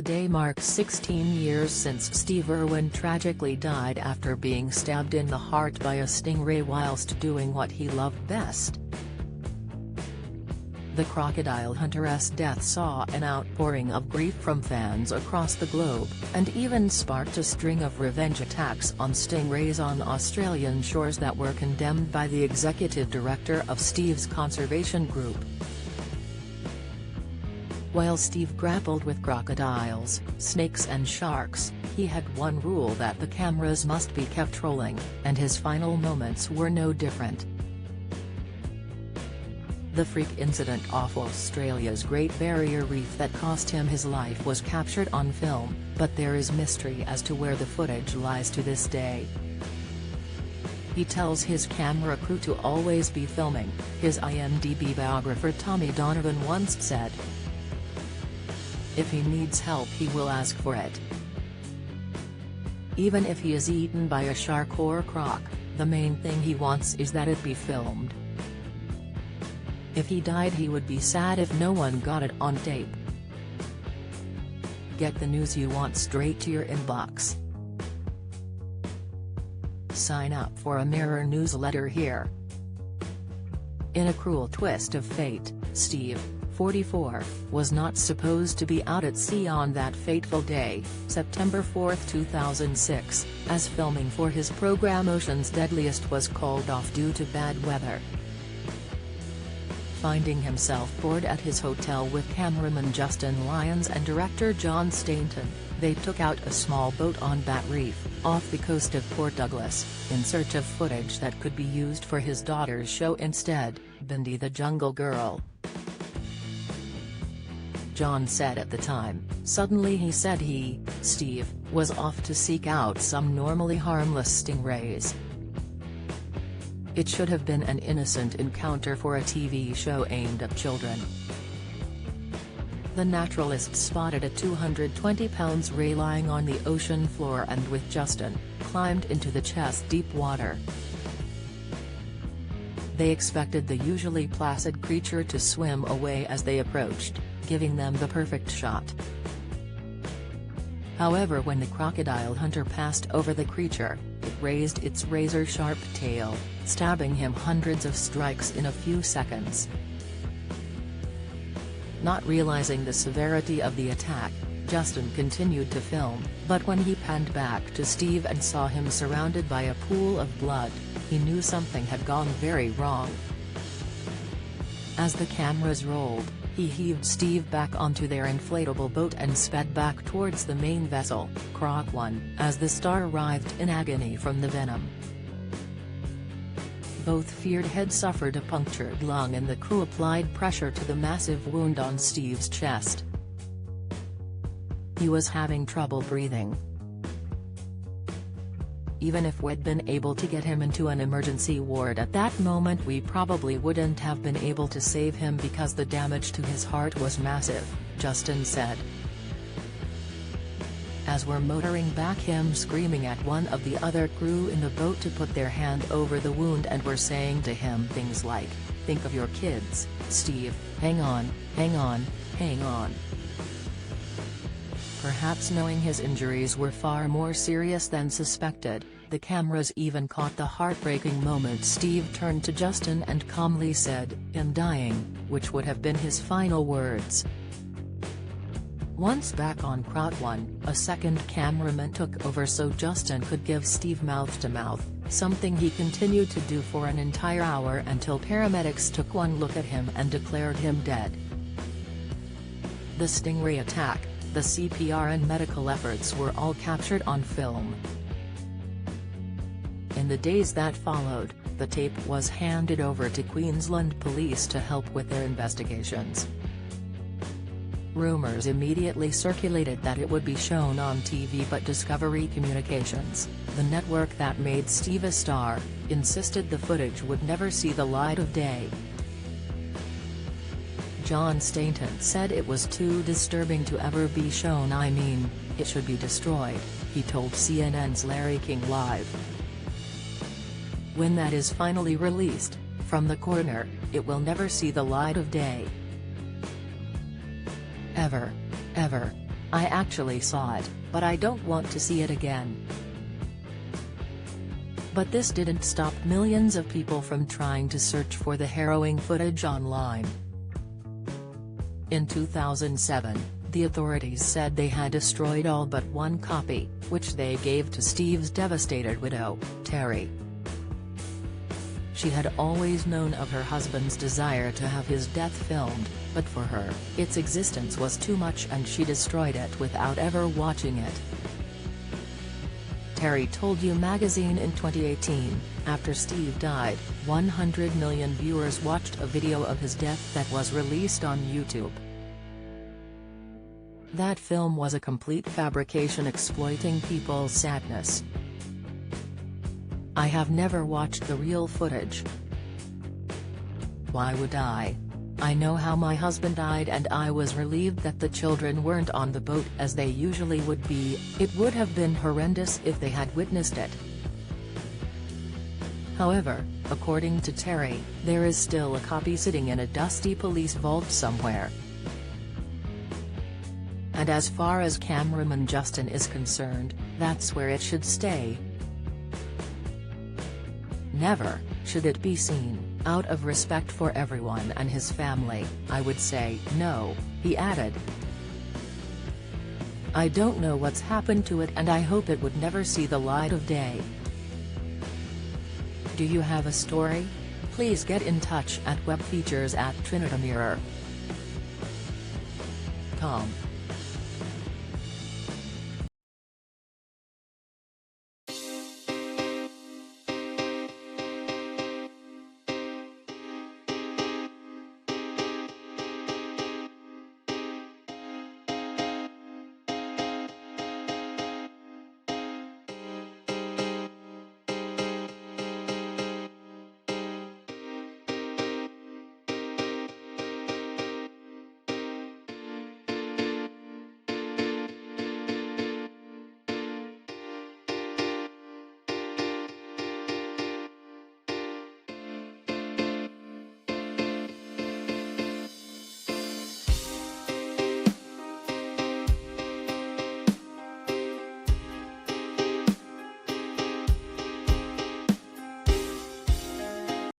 Today marks 16 years since Steve Irwin tragically died after being stabbed in the heart by a stingray whilst doing what he loved best. The crocodile hunter's death saw an outpouring of grief from fans across the globe, and even sparked a string of revenge attacks on stingrays on Australian shores that were condemned by the executive director of Steve's conservation group. While Steve grappled with crocodiles, snakes and sharks, he had one rule: that the cameras must be kept rolling, and his final moments were no different. The freak incident off Australia's Great Barrier Reef that cost him his life was captured on film, but there is mystery as to where the footage lies to this day. He tells his camera crew to always be filming, his IMDb biographer Tommy Donovan once said. If he needs help, he will ask for it. Even if he is eaten by a shark or croc, the main thing he wants is that it be filmed. If he died, he would be sad if no one got it on tape. Get the news you want straight to your inbox. Sign up for a Mirror newsletter here. In a cruel twist of fate, Steve, 44, was not supposed to be out at sea on that fateful day, September 4, 2006, as filming for his program Ocean's Deadliest was called off due to bad weather. Finding himself bored at his hotel with cameraman Justin Lyons and director John Stainton, they took out a small boat on Bat Reef, off the coast of Port Douglas, in search of footage that could be used for his daughter's show instead, Bindi the Jungle Girl. John said at the time, suddenly he said he, Steve, was off to seek out some normally harmless stingrays. It should have been an innocent encounter for a TV show aimed at children. The naturalist spotted a 220-pound ray lying on the ocean floor and with Justin, climbed into the chest-deep water. They expected the usually placid creature to swim away as they approached, giving them the perfect shot. However, when the crocodile hunter passed over the creature, it raised its razor-sharp tail, stabbing him hundreds of strikes in a few seconds. Not realizing the severity of the attack, Justin continued to film, but when he panned back to Steve and saw him surrounded by a pool of blood, he knew something had gone very wrong. As the cameras rolled, he heaved Steve back onto their inflatable boat and sped back towards the main vessel, Croc 1, as the star writhed in agony from the venom. Both feared had suffered a punctured lung, and the crew applied pressure to the massive wound on Steve's chest. He was having trouble breathing. Even if we'd been able to get him into an emergency ward at that moment, we probably wouldn't have been able to save him because the damage to his heart was massive, Justin said. As we're motoring back, him screaming at one of the other crew in the boat to put their hand over the wound, and we're saying to him things like, "Think of your kids, Steve, hang on, hang on, hang on." Perhaps knowing his injuries were far more serious than suspected, the cameras even caught the heartbreaking moment Steve turned to Justin and calmly said, "I'm dying," which would have been his final words. Once back on Croc 1, a second cameraman took over so Justin could give Steve mouth-to-mouth, something he continued to do for an entire hour until paramedics took one look at him and declared him dead. The stingray attack, the CPR and medical efforts were all captured on film. In the days that followed, the tape was handed over to Queensland Police to help with their investigations. Rumours immediately circulated that it would be shown on TV, but Discovery Communications, the network that made Steve a star, insisted the footage would never see the light of day. John Stainton said it was too disturbing to ever be shown. "I mean, it should be destroyed," he told CNN's Larry King Live. "When that is finally released, from the corner, it will never see the light of day. Ever. Ever." I actually saw it, but I don't want to see it again. But this didn't stop millions of people from trying to search for the harrowing footage online. In 2007, the authorities said they had destroyed all but one copy, which they gave to Steve's devastated widow, Terry. She had always known of her husband's desire to have his death filmed, but for her, its existence was too much and she destroyed it without ever watching it. Terry told You magazine in 2018, after Steve died, 100 million viewers watched a video of his death that was released on YouTube. That film was a complete fabrication exploiting people's sadness. I have never watched the real footage. Why would I? I know how my husband died and I was relieved that the children weren't on the boat as they usually would be. It would have been horrendous if they had witnessed it. However, according to Terry, there is still a copy sitting in a dusty police vault somewhere. And as far as cameraman Justin is concerned, that's where it should stay. Never should it be seen. Out of respect for everyone and his family, I would say no, he added. I don't know what's happened to it and I hope it would never see the light of day. Do you have a story? Please get in touch at webfeatures@trinitymirror.com.